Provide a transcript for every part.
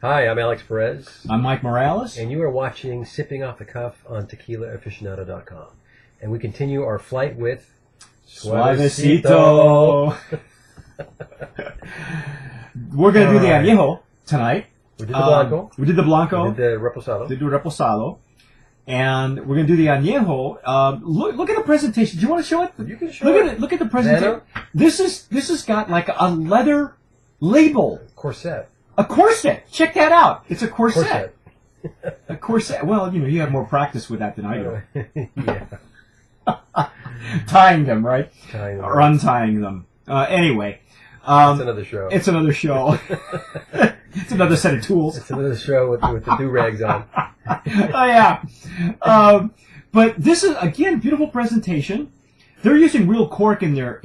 Hi, I'm Alex Perez. I'm Mike Morales. And you are watching Sipping Off the Cuff on TequilaAficionado.com. And we continue our flight with Suavecito. We're going to do the Anejo tonight. We did the Blanco. We did the Blanco. We did the Reposado. We did the Reposado. And we're going to do the Anejo. Look at the presentation. Do you want to show it? You can show it. Look at the presentation. This has got like a leather label. Corset. A corset. Check that out. It's a corset. A corset. Well, you have more practice with that than I do. Yeah. Tying them, right? Tying them. Or untying them. Anyway. It's another show. It's another show. It's another set of tools. It's another show with the do-rags on. Oh, yeah. But this is, again, beautiful presentation. They're using real cork in their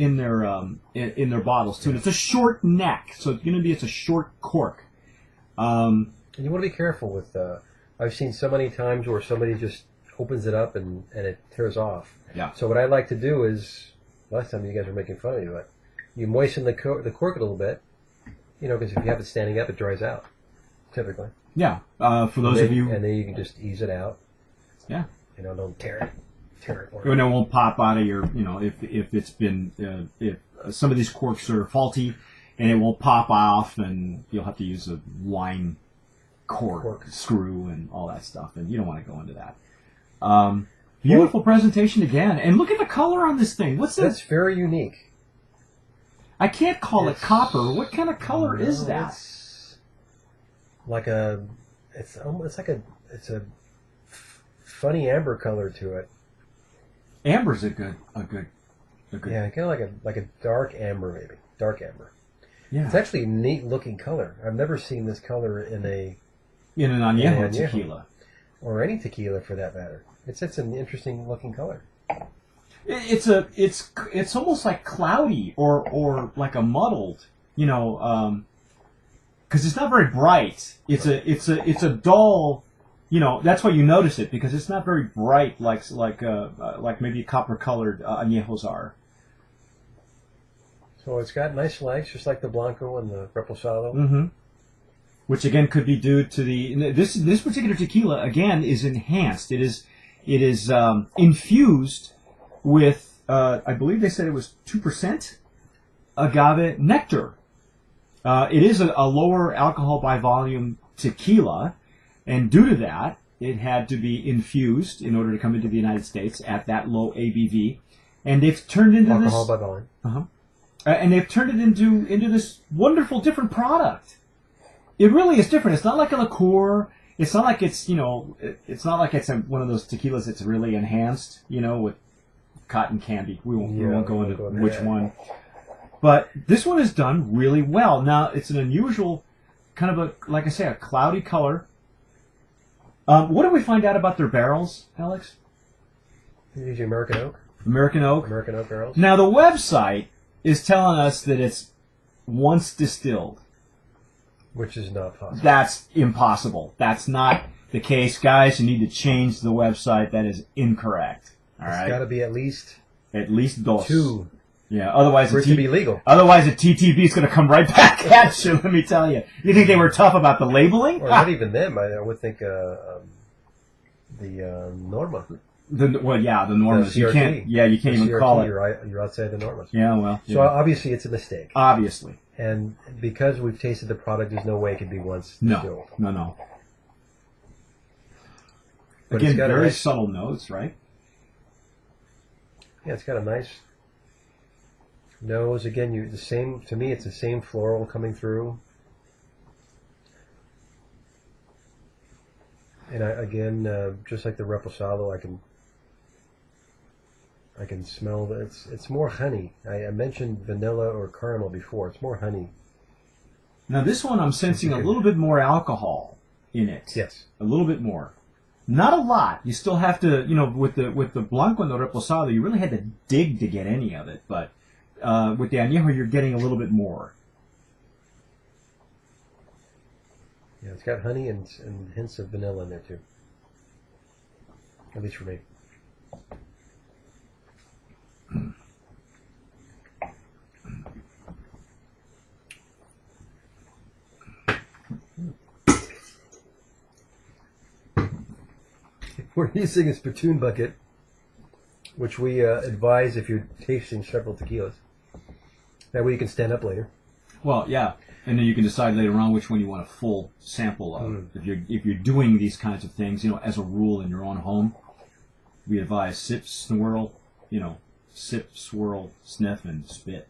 bottles too. And it's a short neck, so it's a short cork. And you want to be careful with. I've seen so many times where somebody just opens it up and it tears off. Yeah. So what I like to do is, last time you guys were making fun of me, but you moisten the cork a little bit, because if you have it standing up, it dries out, typically. Yeah. For those of you, and then you can just ease it out. Yeah. Don't tear it. And it won't pop out of your, if it's been, if some of these corks are faulty and it won't pop off, and you'll have to use a wine cork screw and all that stuff, and you don't want to go into that. Beautiful presentation again, and look at the color on this thing. What's this? That's very unique. I can't call it copper. What kind of color is that? It's like a funny amber color to it. Amber's a good. Yeah, kind of like a dark amber, maybe dark amber. Yeah, it's actually a neat looking color. I've never seen this color in an Anejo tequila, or any tequila for that matter. It's an interesting looking color. It's almost like cloudy or like a muddled, because it's not very bright. It's a dull. That's why you notice it, because it's not very bright like maybe copper colored añejos are. So it's got nice legs, just like the Blanco and the Reposado. Mm-hmm. Which again could be due to this particular tequila again is enhanced. It is infused with I believe they said it was 2% agave nectar. It is a lower alcohol by volume tequila. And due to that, it had to be infused in order to come into the United States at that low ABV. And they've turned into alcohol by volume. And they've turned it into this wonderful different product. It really is different. It's not like a liqueur. It's not like it's it's not like it's one of those tequilas that's really enhanced, with cotton candy. We won't go into which one. But this one is done really well. Now it's an unusual kind of like I say, a cloudy color. What did we find out about their barrels, Alex? They're using American oak. American oak barrels. Now the website is telling us that it's once distilled. Which is not possible. That's impossible. That's not the case. Guys, you need to change the website. That is incorrect. All right? It's got to be at least dos. 2. Yeah, otherwise for it to be legal. Otherwise, the TTB is going to come right back at you. Let me tell you. You think they were tough about the labeling? Or not even them. I would think the Norma. The Normas. The you can't even CRT, call it. You're outside the Normas. Yeah, well. So obviously, it's a mistake. Obviously. And because we've tasted the product, there's no way it could be once distilled. No. But again, very subtle notes, right? Yeah, it's got a nice nose. Again, to me, it's the same floral coming through. And just like the Reposado, I can smell that it's more honey. I mentioned vanilla or caramel before. It's more honey. Now this one, I'm sensing a little bit more alcohol in it. Yes, a little bit more. Not a lot. You still have to, with the Blanco and the Reposado, you really had to dig to get any of it. But with the Anejo, you're getting a little bit more. Yeah, it's got honey and hints of vanilla in there too. At least for me. we're using a spittoon bucket, which we advise if you're tasting several tequilas. That way you can stand up later. Well, yeah, and then you can decide later on which one you want a full sample of. If you're doing these kinds of things, as a rule in your own home, we advise sip, swirl, sip, swirl, sniff, and spit.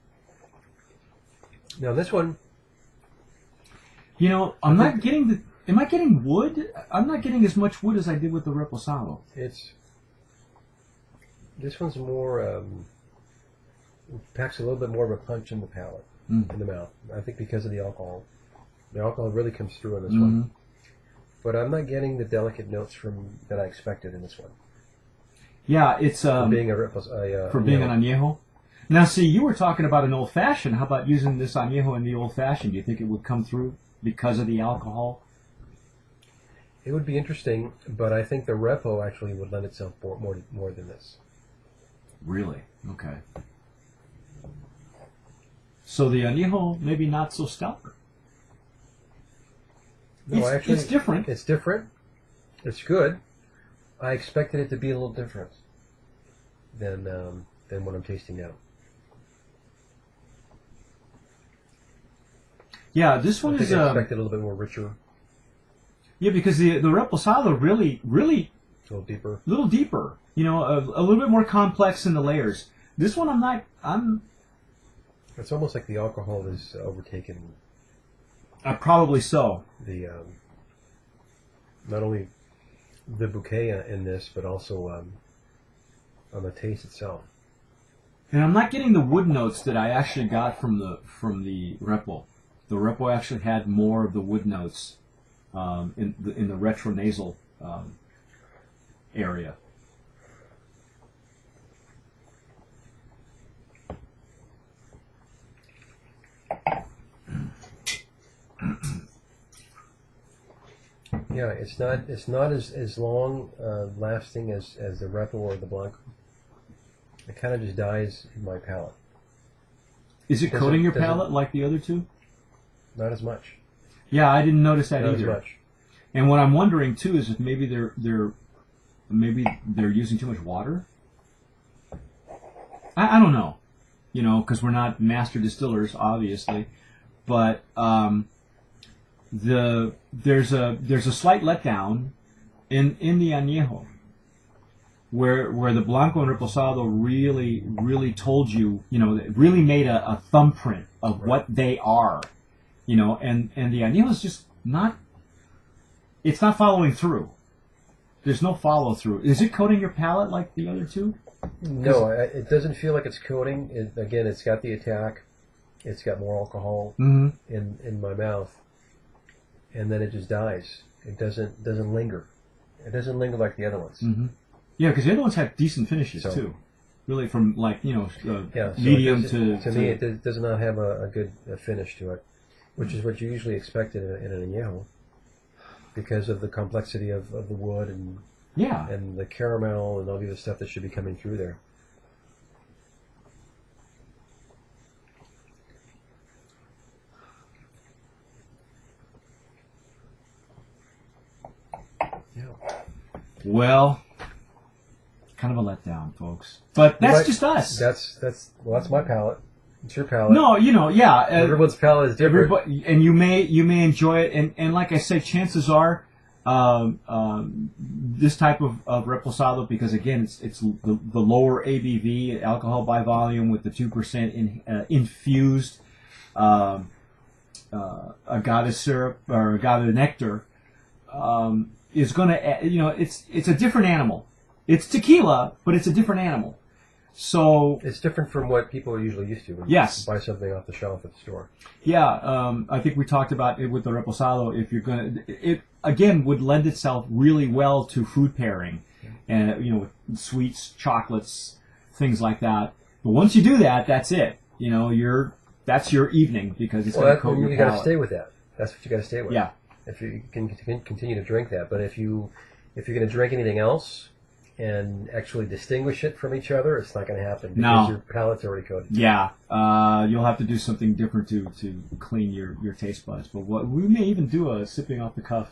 Now this one, I'm not getting am I getting wood? I'm not getting as much wood as I did with the Reposado. This one's more, packs a little bit more of a punch in the palate, in the mouth. I think because of the alcohol. The alcohol really comes through on this one. But I'm not getting the delicate notes that I expected in this one. Yeah, it's for being an añejo. Now, see, you were talking about an old fashioned. How about using this añejo in the old fashioned? Do you think it would come through because of the alcohol? It would be interesting, but I think the repo actually would lend itself more than this. Really? Okay. So the añejo maybe not so stellar. No, actually, it's different. It's different. It's good. I expected it to be a little different than what I'm tasting now. Yeah, this one I is. I expected a little bit more richer. Yeah, because the Reposado really a little deeper. A little bit more complex in the layers. This one I'm. It's almost like the alcohol is overtaken. Probably so. The not only the bouquet in this, but also on the taste itself. And I'm not getting the wood notes that I actually got from the Repo. The Repo actually had more of the wood notes in the retronasal area. Yeah, it's not as long lasting as the Repo or the Blanco. It kind of just dies in my palate. Is it coating your palate like the other two? Not as much. Yeah, I didn't notice that not either. As much. And what I'm wondering too is if maybe they're using too much water. I don't know, because we're not master distillers, obviously, but there's a slight letdown in the añejo where the Blanco and Reposado really told you, really made a thumbprint of what they are, and the añejo is just not. It's not following through. There's no follow through. Is it coating your palate like the other two? No, it doesn't feel like it's coating. Again, it's got the attack. It's got more alcohol in my mouth, and then it just dies. It doesn't linger. It doesn't linger like the other ones. Mm-hmm. Yeah, because the other ones have decent finishes too. Really, from medium to me, it does not have a good finish to it, which is what you usually expect in an añejo, because of the complexity of the wood and the caramel and all the other stuff that should be coming through there. Yeah. Well, kind of a letdown, folks. But that's just us. That's my palate. It's your palate. No, everyone's palate is different. And you may enjoy it. And like I said, chances are, this type of Reposado, because again, it's the lower ABV alcohol by volume with the 2% infused agave syrup or agave nectar, is going to, it's a different animal. It's tequila, but it's a different animal. So it's different from what people are usually used to when you buy something off the shelf at the store. Yeah, I think we talked about it with the Reposado. If you're it again would lend itself really well to food pairing, and with sweets, chocolates, things like that. But once you do that, that's it. That's your evening because it's going to coat your palate. You got to stay with that. That's what you got to stay with. Yeah. If you can continue to drink that, but if you're going to drink anything else and actually distinguish it from each other, it's not going to happen because your palate's already coated. Yeah, you'll have to do something different to clean your taste buds. But we may even do a sipping off the cuff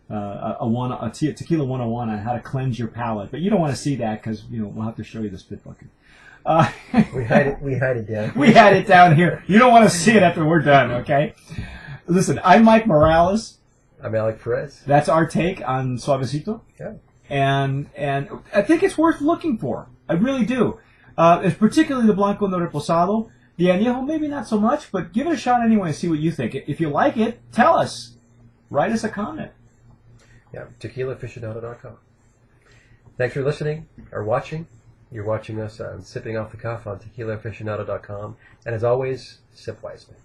Tequila 101 on how to cleanse your palate. But you don't want to see that because we'll have to show you the spit bucket. We hide it down. We had it down here. You don't want to see it after we're done, okay? Listen, I'm Mike Morales. I'm Alec Perez. That's our take on Suavecito. Yeah. And I think it's worth looking for. I really do. It's particularly the Blanco no Reposado. The Anejo, maybe not so much, but give it a shot anyway and see what you think. If you like it, tell us. Write us a comment. Yeah, tequilaaficionado.com. Thanks for listening or watching. You're watching us on Sipping Off the Cuff on tequilaaficionado.com. And as always, sip wisely.